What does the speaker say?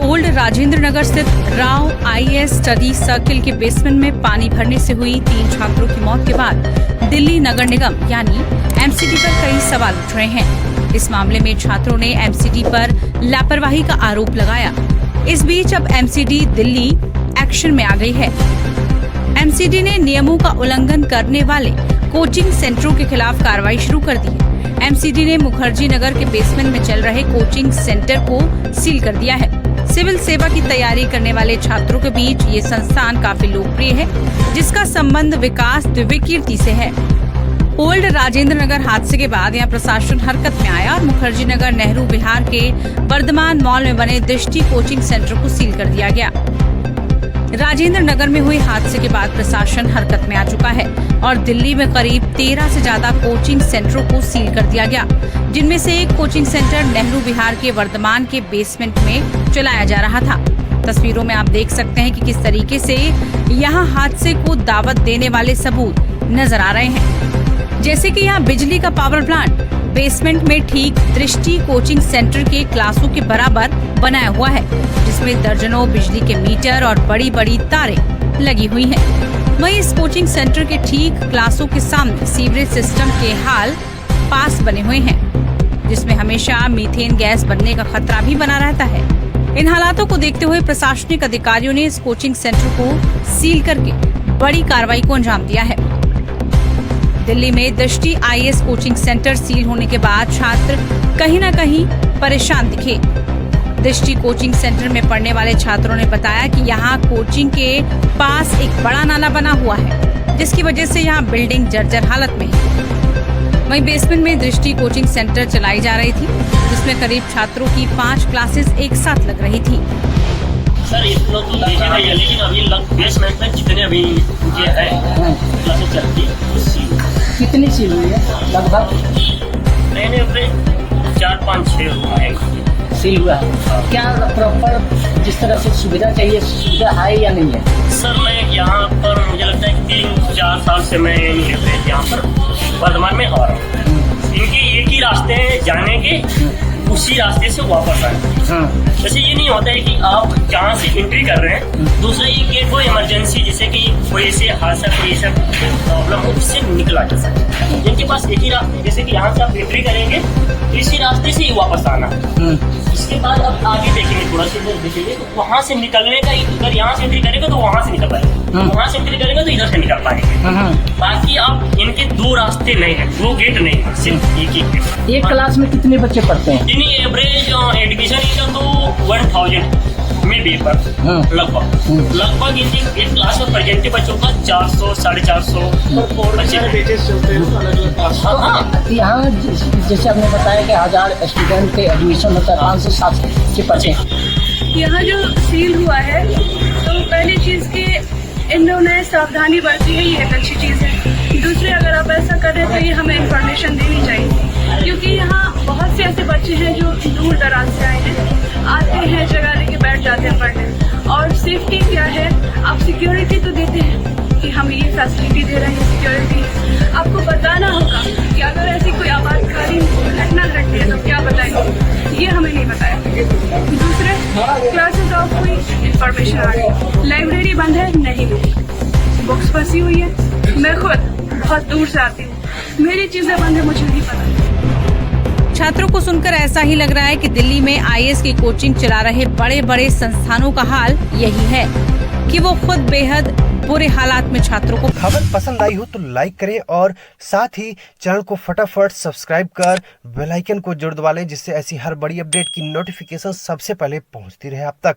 Old Rajendra Nagar स्थित Rao IAS study circle के basement में पानी भरने से हुई 3 छात्रों की मौत के बाद दिल्ली नगर निगम यानी एमसीडी पर कई सवाल उठ रहे हैं। इस मामले में छात्रों ने एमसीडी पर लापरवाही का आरोप लगाया। इस बीच अब एमसीडी दिल्ली एक्शन में आ गई है। एमसीडी ने नियमों का उल्लंघन करने वाले कोचिंग सेंटरों के खिलाफ कार्रवाई शुरू कर दी है। एमसीडी ने मुखर्जी नगर के बेसमेंट में चल रहे कोचिंग सेंटर को सील कर दिया है। सिविल सेवा की तैयारी करने वाले छात्रों के बीच ये संस्थान काफी लोकप्रिय है, जिसका संबंध विकास दिव्य कीर्ति से है। ओल्ड राजेंद्र नगर हादसे के बाद यहाँ प्रशासन हरकत में आया और मुखर्जी नगर नेहरू विहार के वर्धमान मॉल में बने दृष्टि कोचिंग सेंटर को सील कर दिया गया। राजेंद्र नगर में हुए हादसे के बाद प्रशासन हरकत में आ चुका है और दिल्ली में करीब 13 से ज्यादा कोचिंग सेंटरों को सील कर दिया गया, जिनमें से एक कोचिंग सेंटर नेहरू विहार के वर्धमान के बेसमेंट में चलाया जा रहा था। तस्वीरों में आप देख सकते हैं कि किस तरीके से यहाँ हादसे को दावत देने वाले सबूत नजर आ रहे हैं, जैसे कि यहाँ बिजली का पावर प्लांट बेसमेंट में ठीक दृष्टि कोचिंग सेंटर के क्लासों के बराबर बनाया हुआ है, जिसमें दर्जनों बिजली के मीटर और बड़ी बड़ी तारें लगी हुई हैं। वहीं इस कोचिंग सेंटर के ठीक क्लासों के सामने सीवरेज सिस्टम के हाल पास बने हुए हैं, जिसमें हमेशा मीथेन गैस बनने का खतरा भी बना रहता है। इन हालातों को देखते हुए प्रशासनिक अधिकारियों ने इस कोचिंग सेंटर को सील करके बड़ी कार्रवाई को अंजाम दिया है। दिल्ली में दृष्टि आईएएस कोचिंग सेंटर सील होने के बाद छात्र कहीं न कहीं परेशान दिखे। दृष्टि कोचिंग सेंटर में पढ़ने वाले छात्रों ने बताया कि यहाँ कोचिंग के पास एक बड़ा नाला बना हुआ है, जिसकी वजह से यहाँ बिल्डिंग जर्जर हालत में है। वहीं बेसमेंट में दृष्टि कोचिंग सेंटर चलाई जा रही थी, जिसमें करीब छात्रों की 5 क्लासेस एक साथ लग रही थी। सर इतना तो देखा है, लेकिन अभी बेसमेंट में जितने अभी क्लासेस चलती है कितनी सील हुई है लगभग? मैंने अपने 4-5-6 है सील हुआ है। क्या प्रॉपर जिस तरह से सुविधा चाहिए सुविधा है या नहीं है? सर मैं यहाँ पर मुझे लगता है कि 3-4 साल से मैं यहाँ पर वर्धमान में आ रहा हूँ। इनके एक ही रास्ते हैं जाने के, उसी रास्ते से वापस आए। जैसे ये नहीं होता है कि आप जहाँ से एंट्री कर रहे हैं दूसरा ये गेट को इमरजेंसी जैसे कि कोई से हादसा कोई ऐसा प्रॉब्लम हो उससे निकला जा सकता। जिनके पास एक ही रास्ते जैसे कि यहाँ से आप एंट्री करेंगे तो इसी रास्ते से ही वापस आना। इसके बाद अब आगे देखेंगे थोड़ा सा इधर देखेंगे तो वहाँ से निकलने का, अगर यहाँ से एंट्री करेंगे तो वहाँ से निकल पाएंगे, वहाँ से एंट्री करेंगे तो इधर से निकल पाएंगे। बाकी आप इनके 2 रास्ते नहीं है, 2 गेट नहीं है, सिर्फ एक ही गेट। एक क्लास में कितने बच्चे पढ़ते हैं? एवरेज एडमिशन इनका तो 1000 में भी पर लगभग इनकी एक क्लास में प्रेजेंट बच्चों का 400-450 बच्चे यहाँ जैसे आपने बताया कि 1000 स्टूडेंट के एडमिशन होता है, 5 से 7 के बच्चे। यहाँ जो सील हुआ है तो पहली चीज की इन्होंने सावधानी बरती है, ये एक अच्छी चीज है। दूसरे अगर आप ऐसा कर रहे हैं तो ये हमें इंफॉर्मेशन देनी चाहिए, क्योंकि यहाँ बहुत से ऐसे बच्चे हैं जो दूर दराज से आए हैं, आते हैं जगह लेके बैठ जाते हैं पढ़ने। और सेफ्टी क्या है, आप सिक्योरिटी तो देते हैं कि हम ये फैसिलिटी दे रहे हैं, सिक्योरिटी आपको बताना होगा कि अगर ऐसी कोई आपातकालीन घटना घटती है तो क्या बताएंगे, ये हमें नहीं बताया। दूसरे क्लासेस ऑफ कोई इंफॉर्मेशन आ रही, लाइब्रेरी बंद है नहीं मिली, बुक्स फंसी हुई है। मैं खुद बहुत दूर से आती हूँ, मेरी चीजें बंद है, मुझे नहीं पता। छात्रों को सुनकर ऐसा ही लग रहा है कि दिल्ली में आईएएस की कोचिंग चला रहे बड़े बड़े संस्थानों का हाल यही है कि वो खुद बेहद बुरे हालात में छात्रों को। खबर पसंद आई हो तो लाइक करें और साथ ही चैनल को फटाफट सब्सक्राइब कर बेल आइकन को जरूर दबा लें, जिससे ऐसी हर बड़ी अपडेट की नोटिफिकेशन सबसे पहले पहुंचती रहे आप तक।